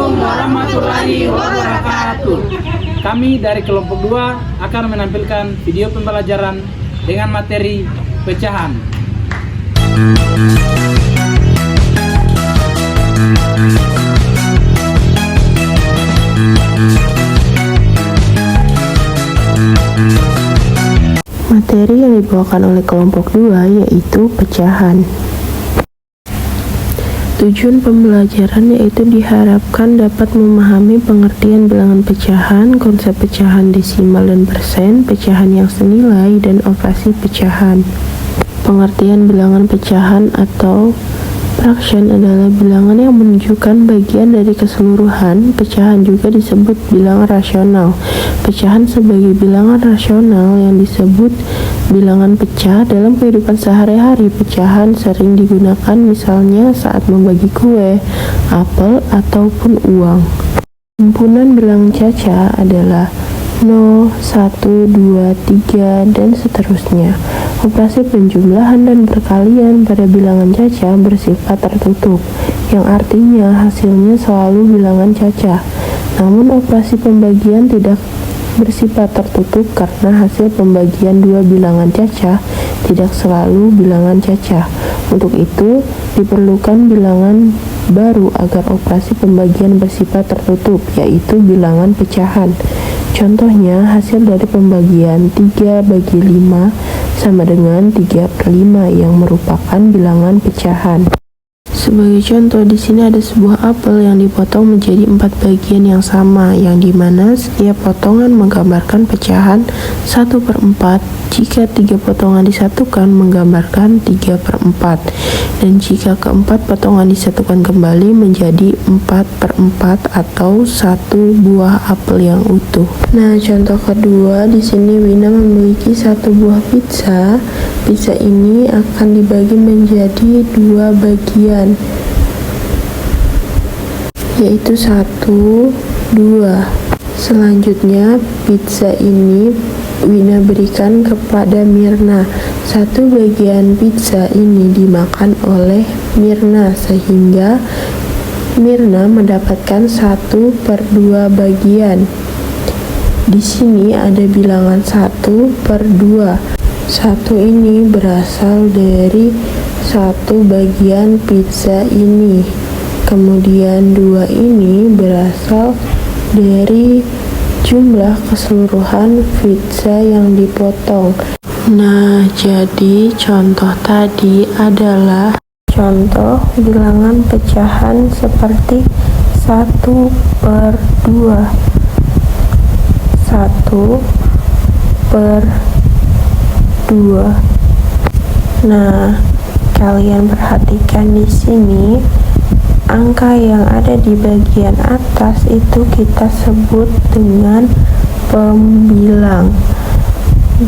Assalamualaikum warahmatullahi wabarakatuh. Kami dari kelompok 2 akan menampilkan video pembelajaran dengan materi pecahan. Materi yang dibawakan oleh kelompok 2 yaitu pecahan. Tujuan pembelajaran yaitu diharapkan dapat memahami pengertian bilangan pecahan, konsep pecahan desimal dan persen, pecahan yang senilai, dan operasi pecahan. Pengertian bilangan pecahan atau fraction adalah bilangan yang menunjukkan bagian dari keseluruhan. Pecahan juga disebut bilangan rasional. Pecahan sebagai bilangan rasional yang disebut bilangan pecah dalam kehidupan sehari-hari. Pecahan sering digunakan misalnya saat membagi kue, apel, ataupun uang. Himpunan bilangan caca adalah 0, 1, 2, 3, dan seterusnya. Operasi penjumlahan dan perkalian pada bilangan caca bersifat tertutup, yang artinya hasilnya selalu bilangan caca. Namun operasi pembagian tidak bersifat tertutup karena hasil pembagian dua bilangan caca tidak selalu bilangan caca. Untuk itu, diperlukan bilangan baru agar operasi pembagian bersifat tertutup, yaitu bilangan pecahan. Contohnya, hasil dari pembagian 3/5 sama dengan 3/5 yang merupakan bilangan pecahan. Sebagai contoh, di sini ada sebuah apel yang dipotong menjadi 4 bagian yang sama, yang dimana setiap potongan menggambarkan pecahan 1/4. Jika 3 potongan disatukan menggambarkan 3/4, dan jika keempat potongan disatukan kembali menjadi 4/4 atau 1 buah apel yang utuh. Nah, contoh kedua, di sini Wina memiliki 1 buah pizza. Pizza ini akan dibagi menjadi 2 bagian, yaitu 1, 2. Selanjutnya, pizza ini Wina berikan kepada Mirna. 1 bagian pizza ini dimakan oleh Mirna, sehingga Mirna mendapatkan 1/2 bagian. Di sini ada bilangan 1/2. 1 ini berasal dari 1 bagian pizza ini. Kemudian 2 ini berasal dari jumlah keseluruhan pizza yang dipotong. Nah, jadi contoh tadi adalah contoh bilangan pecahan seperti 1/2, 1/2. Nah, kalian perhatikan di sini, angka yang ada di bagian atas itu kita sebut dengan pembilang,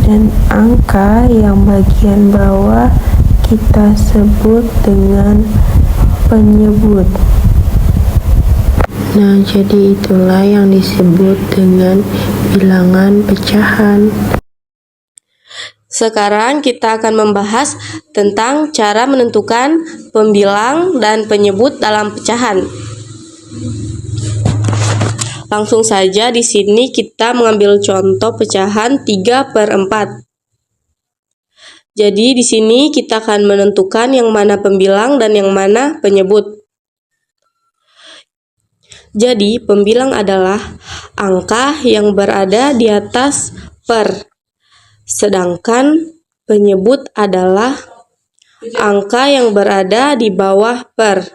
dan angka yang bagian bawah kita sebut dengan penyebut. Nah, jadi itulah yang disebut dengan bilangan pecahan. Sekarang kita akan membahas tentang cara menentukan pembilang dan penyebut dalam pecahan. Langsung saja di sini kita mengambil contoh pecahan 3/4. Jadi di sini kita akan menentukan yang mana pembilang dan yang mana penyebut. Jadi pembilang adalah angka yang berada di atas per. Sedangkan penyebut adalah angka yang berada di bawah per.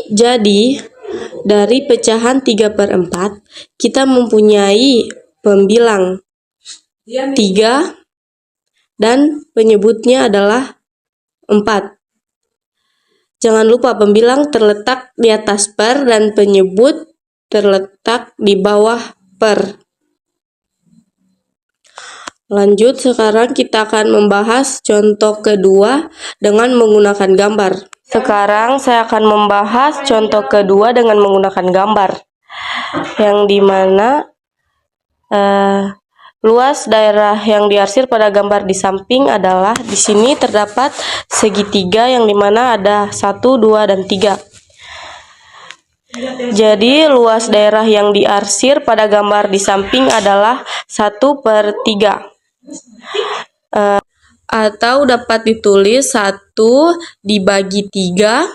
Jadi, dari pecahan 3/4, kita mempunyai pembilang 3 dan penyebutnya adalah 4. Jangan lupa pembilang terletak di atas per dan penyebut terletak di bawah per. Lanjut, sekarang kita akan membahas contoh kedua dengan menggunakan gambar. Sekarang saya akan membahas contoh kedua dengan menggunakan gambar, yang dimana Luas daerah yang diarsir pada gambar di samping adalah, di sini terdapat segitiga yang dimana ada 1, 2, dan 3. Jadi luas daerah yang diarsir pada gambar di samping adalah 1/3. Atau dapat ditulis 1 dibagi 3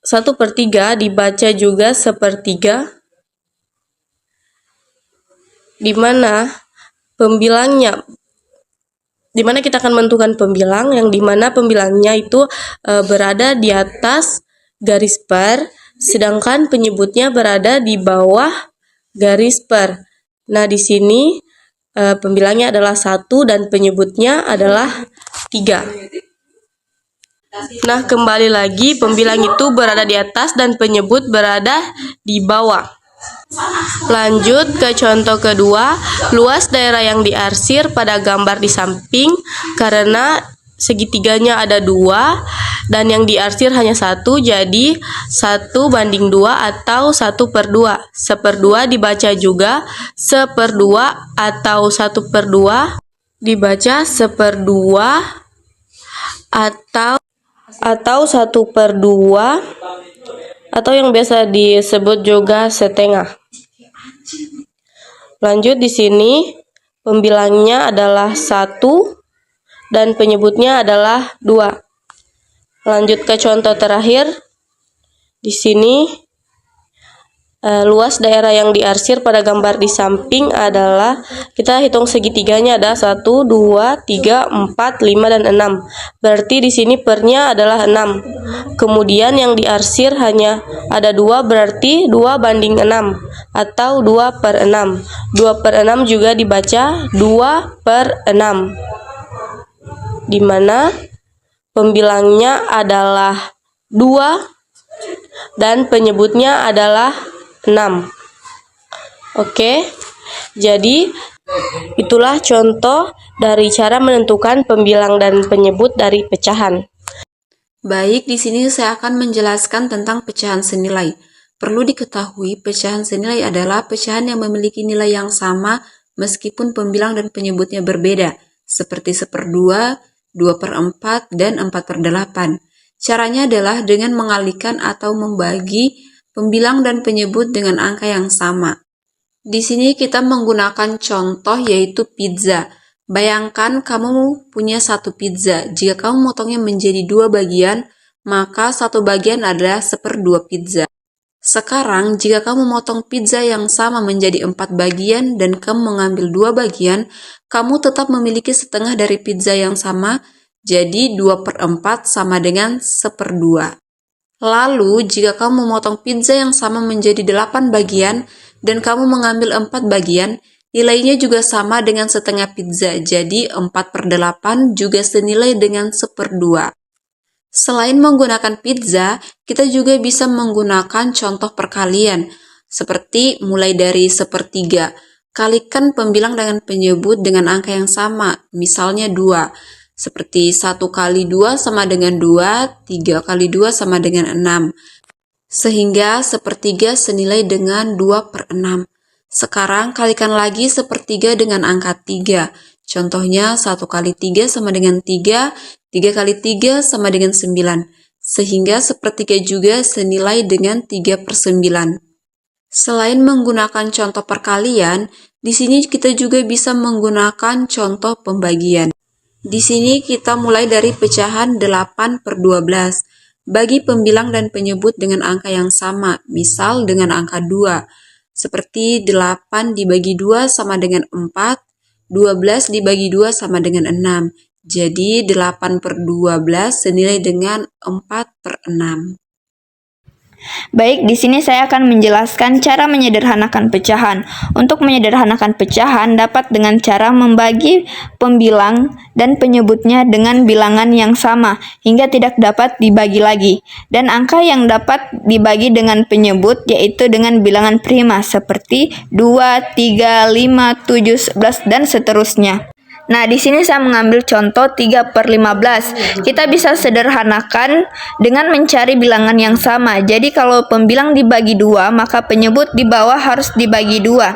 1/3 dibaca juga 1/3, dimana kita akan menentukan pembilang, yang dimana pembilangnya itu berada di atas garis per, sedangkan penyebutnya berada di bawah garis per. Nah, di sini pembilangnya adalah 1 dan penyebutnya adalah 3. Nah, kembali lagi, pembilang itu berada di atas dan penyebut berada di bawah. Lanjut ke contoh kedua, luas daerah yang diarsir pada gambar di samping karena segitiganya ada 2 dan yang diarsir hanya 1, jadi 1/2 atau 1/2. 1/2 dibaca juga 1/2 atau 1/2 dibaca 1/2 atau 1/2 atau yang biasa disebut juga setengah. Lanjut, di sini pembilangnya adalah 1 dan penyebutnya adalah 2. Lanjut ke contoh terakhir. Di sini luas daerah yang diarsir pada gambar di samping adalah, kita hitung segitiganya ada 1, 2, 3, 4, 5, dan 6. Berarti di sini pernya adalah 6. Kemudian yang diarsir hanya ada 2, berarti 2/6 atau 2/6. 2/6 juga dibaca 2/6. Di mana pembilangnya adalah 2 dan penyebutnya adalah 6. Oke, jadi itulah contoh dari cara menentukan pembilang dan penyebut dari pecahan. Baik, di sini saya akan menjelaskan tentang pecahan senilai. Perlu diketahui, pecahan senilai adalah pecahan yang memiliki nilai yang sama meskipun pembilang dan penyebutnya berbeda, seperti 1/2, 2/4, dan 4/8. Caranya adalah dengan mengalihkan atau membagi pembilang dan penyebut dengan angka yang sama. Di sini kita menggunakan contoh yaitu pizza. Bayangkan kamu punya 1 pizza. Jika kamu motongnya menjadi 2 bagian, maka 1 bagian adalah 1/2 pizza. Sekarang, jika kamu motong pizza yang sama menjadi 4 bagian dan kamu mengambil 2 bagian, kamu tetap memiliki setengah dari pizza yang sama, jadi 2/4 sama dengan 1/2. Lalu, jika kamu memotong pizza yang sama menjadi 8 bagian dan kamu mengambil 4 bagian, nilainya juga sama dengan setengah pizza, jadi 4/8 juga senilai dengan 1/2. Selain menggunakan pizza, kita juga bisa menggunakan contoh perkalian, seperti mulai dari 1/3. Kalikan pembilang dengan penyebut dengan angka yang sama, misalnya 2. Seperti 1 kali 2 sama dengan 2, 3 kali 2 sama dengan 6. Sehingga 1/3 senilai dengan 2/6. Sekarang kalikan lagi 1/3 dengan angka 3. Contohnya 1 kali 3 sama dengan 3, 3 kali 3 sama dengan 9. Sehingga 1/3 juga senilai dengan 3/9. Selain menggunakan contoh perkalian, di sini kita juga bisa menggunakan contoh pembagian. Di sini kita mulai dari pecahan 8/12. Bagi pembilang dan penyebut dengan angka yang sama, misal dengan angka 2. Seperti 8 dibagi 2 sama dengan 4, 12 dibagi 2 sama dengan 6. Jadi 8/12 senilai dengan 4/6. Baik, di sini saya akan menjelaskan cara menyederhanakan pecahan. Untuk menyederhanakan pecahan dapat dengan cara membagi pembilang dan penyebutnya dengan bilangan yang sama hingga tidak dapat dibagi lagi. Dan angka yang dapat dibagi dengan penyebut yaitu dengan bilangan prima seperti 2, 3, 5, 7, 11, dan seterusnya. Nah, di sini saya mengambil contoh 3/15. Kita bisa sederhanakan dengan mencari bilangan yang sama. Jadi kalau pembilang dibagi 2, maka penyebut di bawah harus dibagi 2.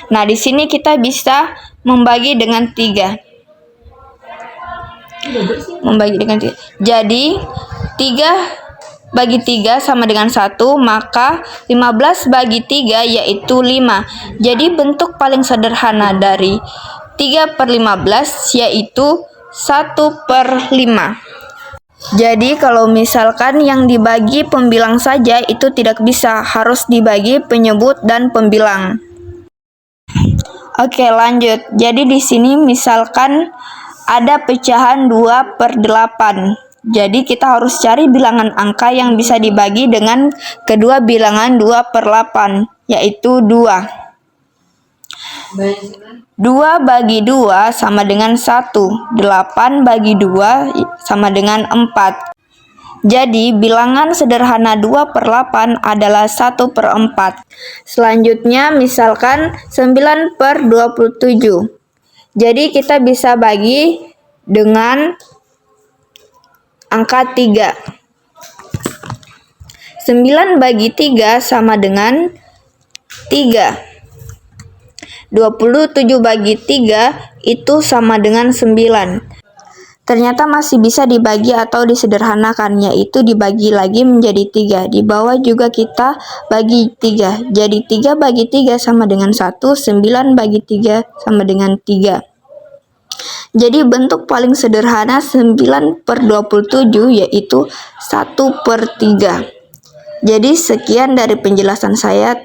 Nah, di sini kita bisa membagi dengan 3. Jadi 3/3 sama dengan 1, maka 15 bagi 3 yaitu 5. Jadi bentuk paling sederhana dari 3/15 yaitu 1/5. Jadi kalau misalkan yang dibagi pembilang saja itu tidak bisa, harus dibagi penyebut dan pembilang. Oke, lanjut. Jadi di sini misalkan ada pecahan 2/8. Jadi kita harus cari bilangan angka yang bisa dibagi dengan kedua bilangan 2/8, yaitu 2. 2 bagi 2 sama dengan 1. 8 bagi 2 sama dengan 4. Jadi bilangan sederhana 2/8 adalah 1/4. Selanjutnya misalkan 9/27. Jadi kita bisa bagi dengan angka 3. 9 bagi 3 sama dengan 3. 27 bagi 3 itu sama dengan 9. Ternyata masih bisa dibagi atau disederhanakan, yaitu dibagi lagi menjadi 3. Di bawah juga kita bagi 3. Jadi 3 bagi 3 sama dengan 1, 9 bagi 3 sama dengan 3. Jadi bentuk paling sederhana 9/27 yaitu 1/3. Jadi sekian dari penjelasan saya.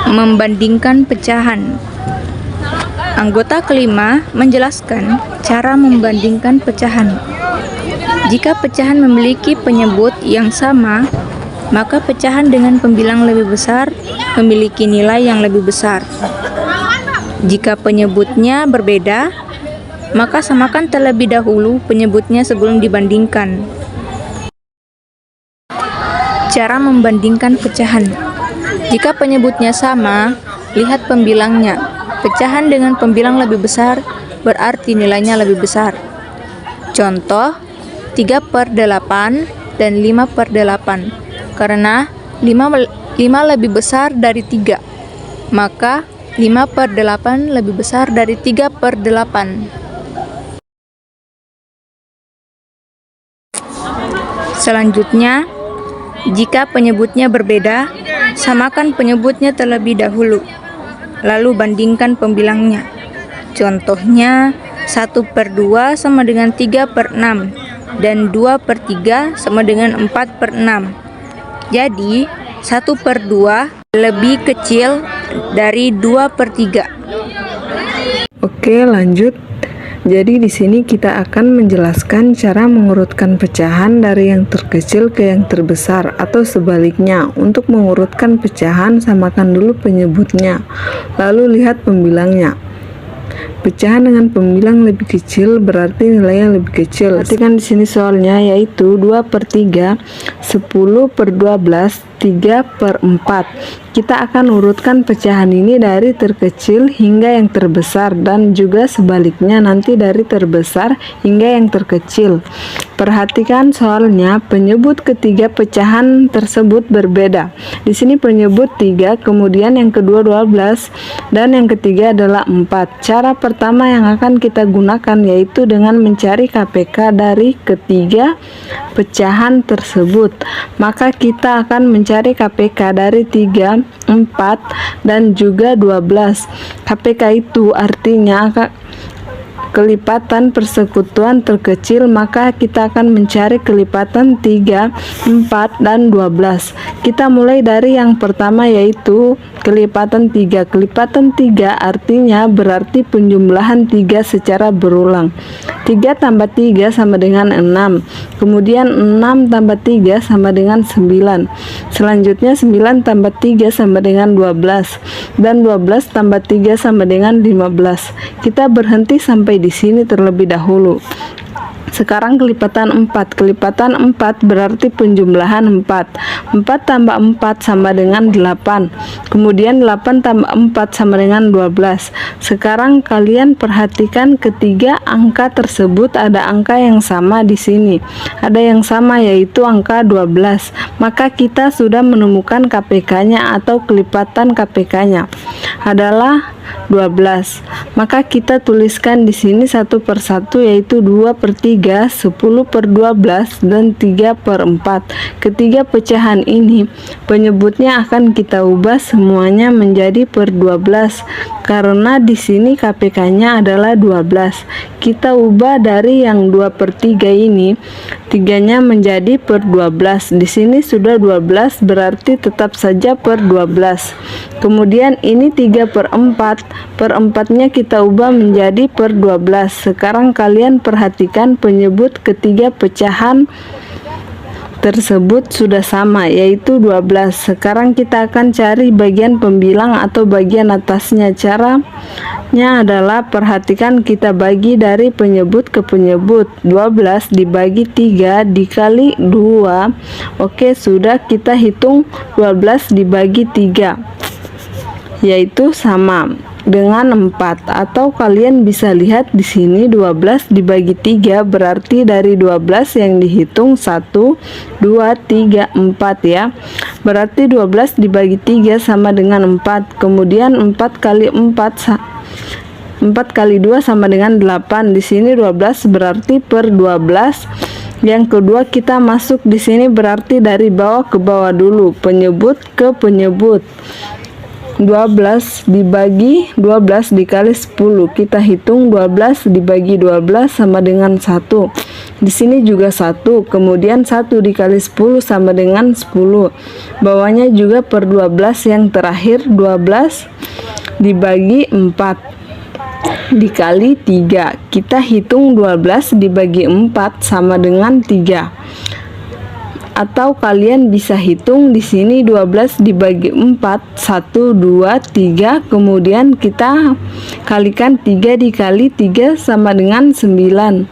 Membandingkan pecahan. Anggota kelima menjelaskan cara membandingkan pecahan. Jika pecahan memiliki penyebut yang sama, maka pecahan dengan pembilang lebih besar memiliki nilai yang lebih besar. Jika penyebutnya berbeda, maka samakan terlebih dahulu penyebutnya sebelum dibandingkan. Cara membandingkan pecahan. Jika penyebutnya sama, lihat pembilangnya. Pecahan dengan pembilang lebih besar berarti nilainya lebih besar. Contoh 3/8 dan 5/8. Karena 5 lebih besar dari 3, maka 5/8 lebih besar dari 3/8. Selanjutnya, jika penyebutnya berbeda, samakan penyebutnya terlebih dahulu, lalu bandingkan pembilangnya. Contohnya 1/2 sama dengan 3/6 dan 2/3 sama dengan 4/6. Jadi 1/2 lebih kecil dari 2/3. Oke, lanjut. Jadi di sini kita akan menjelaskan cara mengurutkan pecahan dari yang terkecil ke yang terbesar atau sebaliknya. Untuk mengurutkan pecahan, samakan dulu penyebutnya, lalu lihat pembilangnya. Pecahan dengan pembilang lebih kecil berarti nilainya lebih kecil. Perhatikan di sini soalnya, yaitu 2/3, 10/12, 3/4. Kita akan urutkan pecahan ini dari terkecil hingga yang terbesar dan juga sebaliknya, nanti dari terbesar hingga yang terkecil. Perhatikan soalnya, penyebut ketiga pecahan tersebut berbeda. Di sini penyebut 3, kemudian yang kedua 12, dan yang ketiga adalah 4. Cara pertama yang akan kita gunakan yaitu dengan mencari KPK dari ketiga pecahan tersebut. Maka kita akan mencari KPK dari 3, 4, dan juga 12. KPK itu artinya kelipatan persekutuan terkecil, maka kita akan mencari kelipatan 3, 4, dan 12. Kita mulai dari yang pertama yaitu kelipatan 3. Kelipatan 3 artinya berarti penjumlahan 3 secara berulang. 3 tambah 3 sama dengan 6. Kemudian 6 tambah 3 sama dengan 9. Selanjutnya 9 tambah 3 sama dengan 12. Dan 12 tambah 3 sama dengan 15. Kita berhenti sampai di sini terlebih dahulu. Sekarang kelipatan 4. Kelipatan 4 berarti penjumlahan 4. 4 tambah 4 sama dengan 8. Kemudian 8 tambah 4 sama dengan 12. Sekarang kalian perhatikan ketiga angka tersebut ada angka yang sama di sini. Ada yang sama yaitu angka 12. Maka kita sudah menemukan KPK-nya atau kelipatan KPK-nya adalah 12. Maka kita tuliskan di sini satu per satu yaitu 2/3, 10/12 dan 3/4. Ketiga pecahan ini penyebutnya akan kita ubah semuanya menjadi per 12 karena di sini KPK-nya adalah 12. Kita ubah dari yang 2/3 ini, 3-nya menjadi per 12. Di sini sudah 12 berarti tetap saja per 12. Kemudian ini 3/4. Per 4-nya kita ubah menjadi per 12. Sekarang kalian perhatikan penyebut ketiga pecahan tersebut sudah sama yaitu 12. Sekarang kita akan cari bagian pembilang atau bagian atasnya. Caranya adalah perhatikan kita bagi dari penyebut ke penyebut. 12 dibagi 3 dikali 2. Oke, sudah kita hitung 12 dibagi 3 yaitu sama dengan 4, atau kalian bisa lihat di sini 12 dibagi 3 berarti dari 12 yang dihitung 1 2 3 4 ya. Berarti 12 dibagi 3 sama dengan 4. Kemudian 4 kali 4 kali 2 sama dengan 8. Di sini 12 berarti per 12. Yang kedua kita masuk di sini berarti dari bawah ke bawah dulu, penyebut ke penyebut. 12 dibagi 12 dikali 10. Kita hitung 12 dibagi 12 sama dengan 1. Di sini juga 1. Kemudian 1 dikali 10 sama dengan 10. Bawahnya juga per 12 yang terakhir 12 dibagi 4 dikali 3. Kita hitung 12 dibagi 4 sama dengan 3. Atau kalian bisa hitung di sini 12 dibagi 4 1 2 3, kemudian kita kalikan 3 dikali 3 sama dengan 9.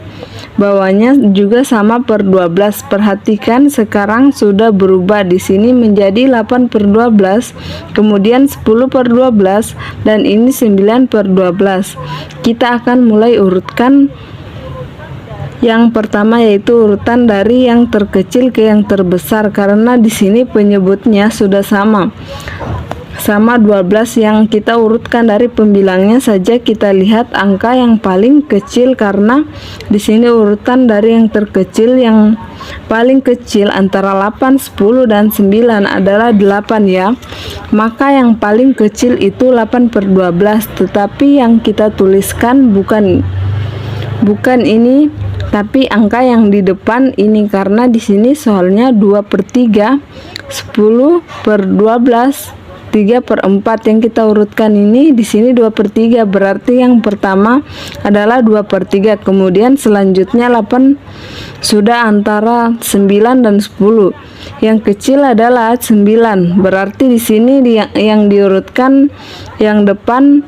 Bawahnya juga sama per 12. Perhatikan sekarang sudah berubah di sini menjadi 8/12, kemudian 10/12 dan ini 9/12. Kita akan mulai urutkan. Yang pertama yaitu urutan dari yang terkecil ke yang terbesar karena di sini penyebutnya sudah sama 12 yang kita urutkan dari pembilangnya saja. Kita lihat angka yang paling kecil karena di sini urutan dari yang terkecil yang paling kecil antara 8, 10 dan 9 adalah 8 ya. Maka yang paling kecil itu 8/12, tetapi yang kita tuliskan bukan ini tapi angka yang di depan ini karena di sini soalnya 2/3, 10/12, 3/4 yang kita urutkan ini di sini 2/3 berarti yang pertama adalah 2/3. Kemudian selanjutnya 8 sudah antara 9 dan 10. Yang kecil adalah 9. Berarti di sini yang diurutkan yang depan,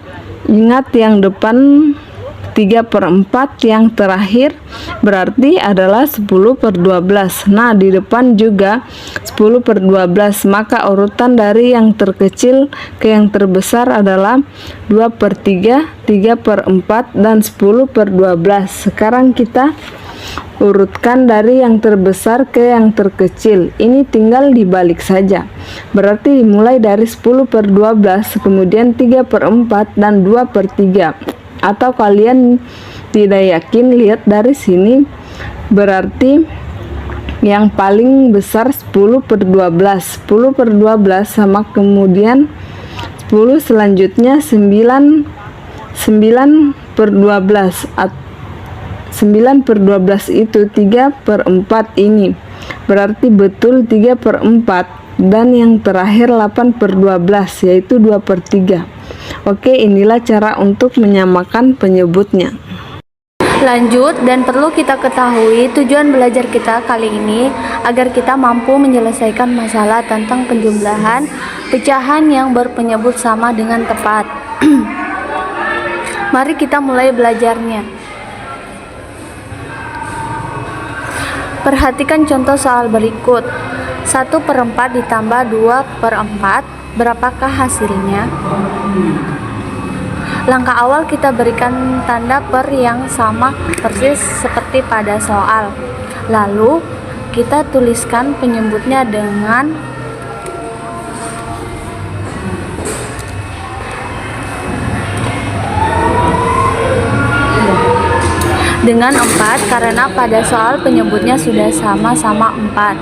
ingat yang depan 3/4, yang terakhir berarti adalah 10/12. Nah, di depan juga 10/12. Maka urutan dari yang terkecil ke yang terbesar adalah 2/3, 3/4 dan 10/12. Sekarang kita urutkan dari yang terbesar ke yang terkecil. Ini tinggal dibalik saja. Berarti dimulai dari 10/12, kemudian 3/4 dan 2/3. Atau kalian tidak yakin, lihat dari sini berarti yang paling besar 10/12. 10/12 sama kemudian 10 selanjutnya 9/12. 9/12 itu 3/4 ini. Berarti betul 3/4 dan yang terakhir 8/12 yaitu 2/3. Oke, inilah cara untuk menyamakan penyebutnya. Lanjut, dan perlu kita ketahui tujuan belajar kita kali ini agar kita mampu menyelesaikan masalah tentang penjumlahan pecahan yang berpenyebut sama dengan tepat. Mari kita mulai belajarnya. Perhatikan contoh soal berikut. 1/4 ditambah 2/4, berapakah hasilnya? Langkah awal kita berikan tanda per yang sama persis seperti pada soal. Lalu kita tuliskan penyebutnya dengan dengan 4 karena pada soal penyebutnya sudah sama-sama 4.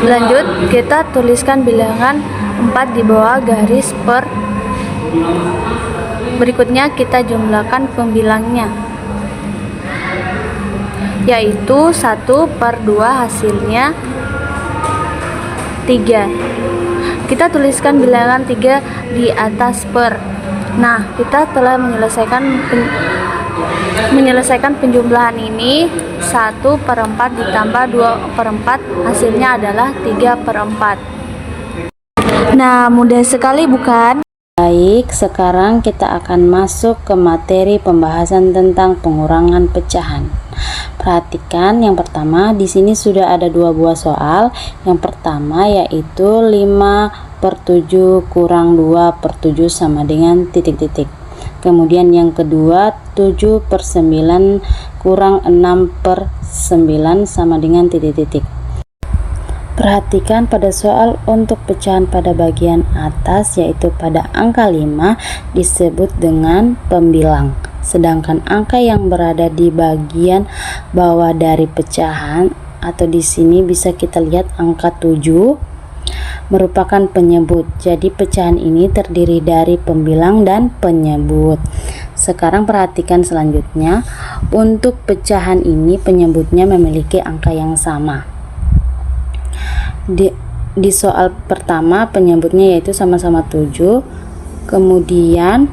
Lanjut, kita tuliskan bilangan 4 di bawah garis per. Berikutnya kita jumlahkan pembilangnya, yaitu 1/2 hasilnya 3. Kita tuliskan bilangan 3 di atas per. Nah, kita telah menyelesaikan penjumlahan ini. 1/4 ditambah 2/4 hasilnya adalah 3/4. Nah, mudah sekali bukan? Baik, sekarang kita akan masuk ke materi pembahasan tentang pengurangan pecahan. Perhatikan yang pertama, di sini sudah ada 2 buah soal. Yang pertama yaitu 5/7 kurang 2/7 sama dengan titik-titik. Kemudian yang kedua 7/9 kurang 6/9 sama dengan titik-titik. Perhatikan pada soal untuk pecahan pada bagian atas yaitu pada angka 5 disebut dengan pembilang. Sedangkan angka yang berada di bagian bawah dari pecahan atau di sini bisa kita lihat angka 7 merupakan penyebut. Jadi pecahan ini terdiri dari pembilang dan penyebut. Sekarang perhatikan selanjutnya. Untuk pecahan ini penyebutnya memiliki angka yang sama. Di soal pertama penyebutnya yaitu sama-sama 7. Kemudian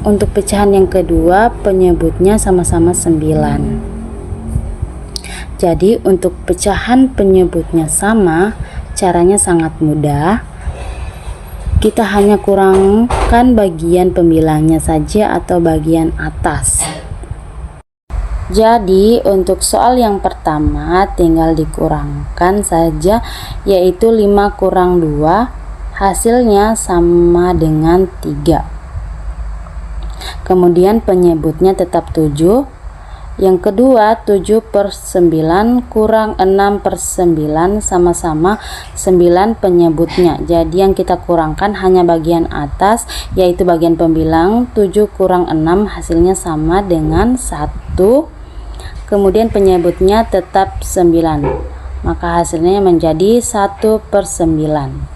untuk pecahan yang kedua penyebutnya sama-sama 9. Jadi untuk pecahan penyebutnya sama, caranya sangat mudah. Kita hanya kurangkan bagian pembilangnya saja atau bagian atas. Jadi untuk soal yang pertama tinggal dikurangkan saja, yaitu 5 kurang 2 hasilnya sama dengan 3. Kemudian penyebutnya tetap 7. Yang kedua 7/9 kurang 6/9 sama-sama 9 penyebutnya. Jadi yang kita kurangkan hanya bagian atas yaitu bagian pembilang. 7 kurang 6 hasilnya sama dengan 1. Kemudian penyebutnya tetap 9, maka hasilnya menjadi 1/9.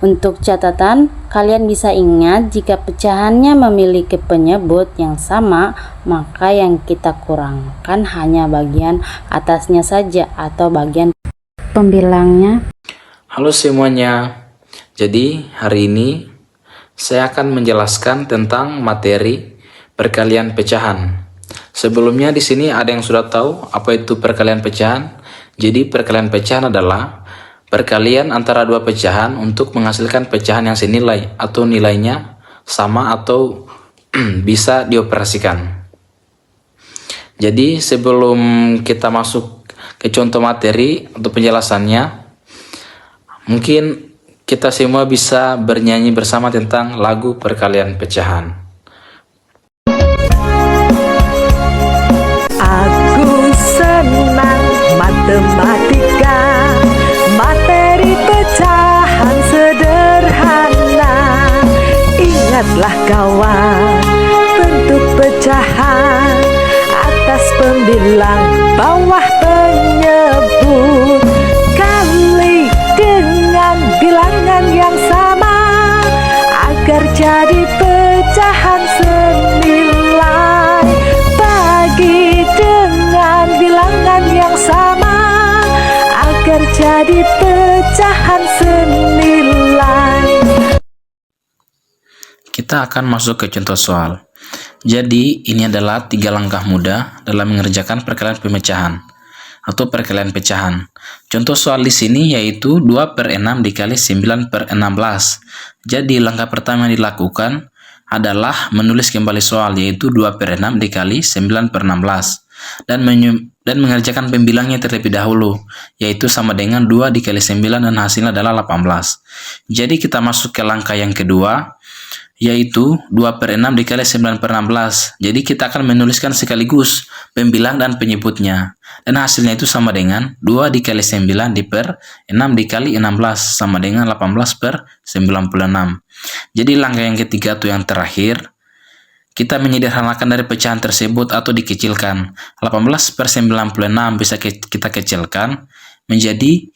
Untuk catatan, kalian bisa ingat jika pecahannya memiliki penyebut yang sama, maka yang kita kurangkan hanya bagian atasnya saja atau bagian pembilangnya. Halo semuanya. Jadi hari ini saya akan menjelaskan tentang materi perkalian pecahan. Sebelumnya di sini ada yang sudah tahu apa itu perkalian pecahan. Jadi perkalian pecahan adalah perkalian antara dua pecahan untuk menghasilkan pecahan yang senilai atau nilainya sama atau bisa dioperasikan. Jadi sebelum kita masuk ke contoh materi untuk penjelasannya, mungkin kita semua bisa bernyanyi bersama tentang lagu perkalian pecahan. Aku senang matematika, materi pecahan sederhana. Ingatlah kawan, bentuk pecahan, atas pembilang, bawah penyebut, kali dengan bilangan yang sama, agar jadi pecahan senilai. Bagi dengan bilangan yang sama, agar jadi pecahan senilai. Kita akan masuk ke contoh soal. Jadi ini adalah 3 langkah mudah dalam mengerjakan perkalian pemecahan atau perkalian pecahan. Contoh soal di sini yaitu 2/6 dikali 9/16. Jadi langkah pertama yang dilakukan adalah menulis kembali soal, yaitu 2/6 dikali 9/16. Dan mengerjakan pembilangnya terlebih dahulu, yaitu sama dengan 2 dikali 9 dan hasilnya adalah 18. Jadi kita masuk ke langkah yang kedua, yaitu 2/6 dikali 9/16. Jadi kita akan menuliskan sekaligus pembilang dan penyebutnya. Dan hasilnya itu sama dengan 2 dikali 9 diper 6 dikali 16 sama dengan 18/96. Jadi langkah yang ketiga itu yang terakhir, kita menyederhanakan dari pecahan tersebut atau dikecilkan. 18/96 bisa kita kecilkan menjadi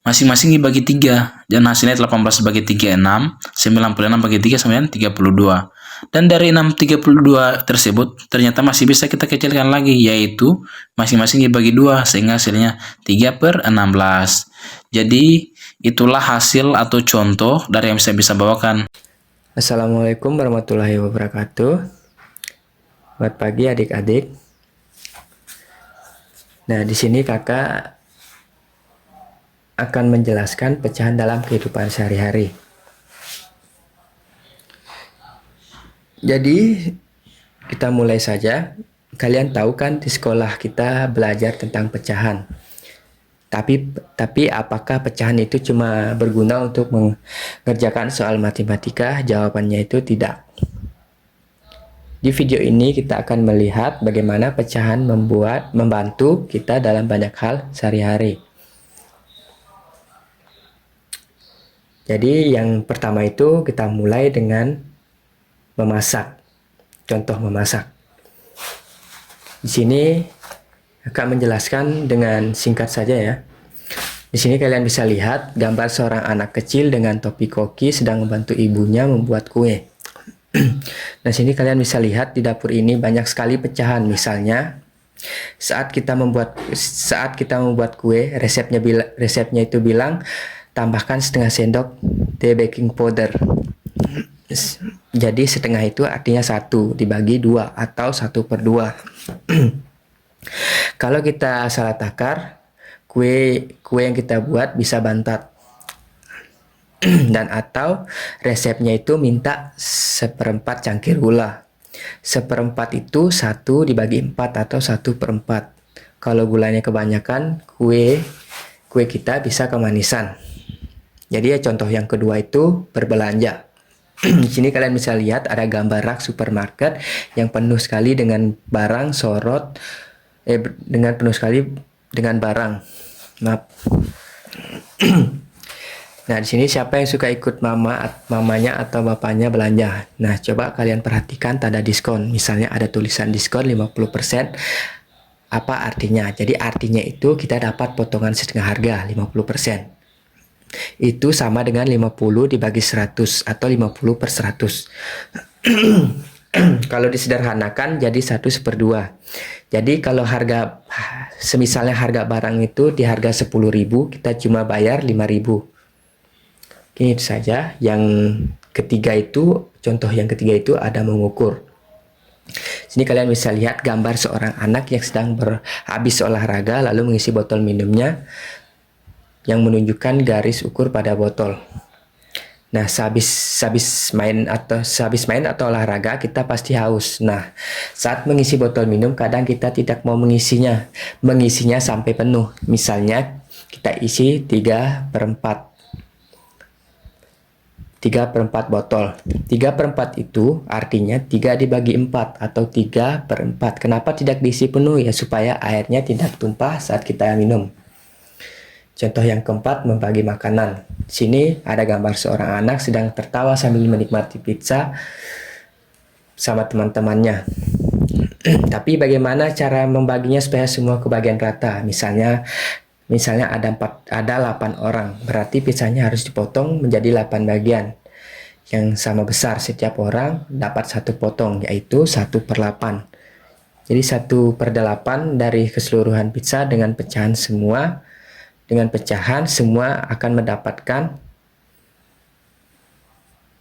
masing-masing dibagi 3. Dan hasilnya 18 bagi 3, 6. 96 bagi 3 sama dengan 32. Dan dari 632 tersebut ternyata masih bisa kita kecilkan lagi, yaitu masing-masing dibagi 2 sehingga hasilnya 3/16. Jadi itulah hasil atau contoh dari yang bisa bawakan. Assalamualaikum warahmatullahi wabarakatuh. Selamat pagi adik-adik. Nah, di sini kakak akan menjelaskan pecahan dalam kehidupan sehari-hari. Jadi, kita mulai saja. Kalian tahu kan di sekolah kita belajar tentang pecahan. Tapi apakah pecahan itu cuma berguna untuk mengerjakan soal matematika? Jawabannya itu tidak. Di video ini kita akan melihat bagaimana pecahan membantu kita dalam banyak hal sehari-hari. Jadi yang pertama itu kita mulai dengan memasak. Contoh memasak. Di sini akan menjelaskan dengan singkat saja ya. Di sini kalian bisa lihat gambar seorang anak kecil dengan topi koki sedang membantu ibunya membuat kue. Nah, sini kalian bisa lihat di dapur ini banyak sekali pecahan. Misalnya, saat kita membuat kue, resepnya itu bilang tambahkan setengah sendok teh baking powder. Jadi setengah itu artinya 1 dibagi 2 atau 1/2. Kalau kita salah takar, kue yang kita buat bisa bantat. Dan atau resepnya itu minta 1/4 cangkir gula. 1/4 itu 1 dibagi 4 atau 1/4. Kalau gulanya kebanyakan, kue kita bisa kemanisan. Jadi ya contoh yang kedua itu berbelanja. Di sini kalian bisa lihat ada gambar rak supermarket yang penuh sekali dengan barang dengan barang. Maaf. Nah, di sini siapa yang suka ikut mamanya atau bapaknya belanja? Nah, coba kalian perhatikan tanda diskon. Misalnya ada tulisan diskon 50%. Apa artinya? Jadi artinya itu kita dapat potongan setengah harga 50%. Itu sama dengan 50 dibagi 100 atau 50/100. Kalau disederhanakan jadi 1/2. Jadi kalau semisalnya harga barang itu di harga 10.000, kita cuma bayar 5.000. Oke, itu saja. Contoh yang ketiga itu ada mengukur. Sini kalian bisa lihat gambar seorang anak yang sedang habis olahraga lalu mengisi botol minumnya yang menunjukkan garis ukur pada botol. Nah, sehabis main atau olahraga kita pasti haus. Nah, saat mengisi botol minum kadang kita tidak mau mengisinya sampai penuh. Misalnya kita isi 3/4 botol. 3/4 itu artinya 3 dibagi 4 atau 3/4. Kenapa tidak diisi penuh? Ya supaya airnya tidak tumpah saat kita minum. Contoh yang keempat, membagi makanan. Di sini ada gambar seorang anak sedang tertawa sambil menikmati pizza sama teman-temannya. Tapi bagaimana cara membaginya supaya semua kebagian rata? Misalnya ada 8 orang, berarti pizzanya harus dipotong menjadi 8 bagian yang sama besar. Setiap orang dapat 1 potong, yaitu 1/8. Jadi 1/8 dari keseluruhan pizza dengan pecahan semua akan mendapatkan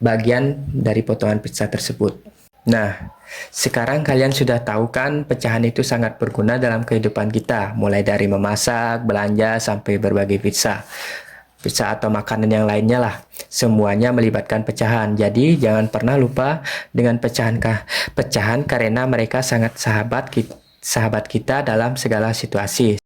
bagian dari potongan pizza tersebut. Nah, sekarang kalian sudah tahu kan pecahan itu sangat berguna dalam kehidupan kita, mulai dari memasak, belanja, sampai berbagi pizza. pizza atau makanan yang lainnya lah. Semuanya melibatkan pecahan. Jadi jangan pernah lupa dengan pecahan karena mereka sangat sahabat kita dalam segala situasi.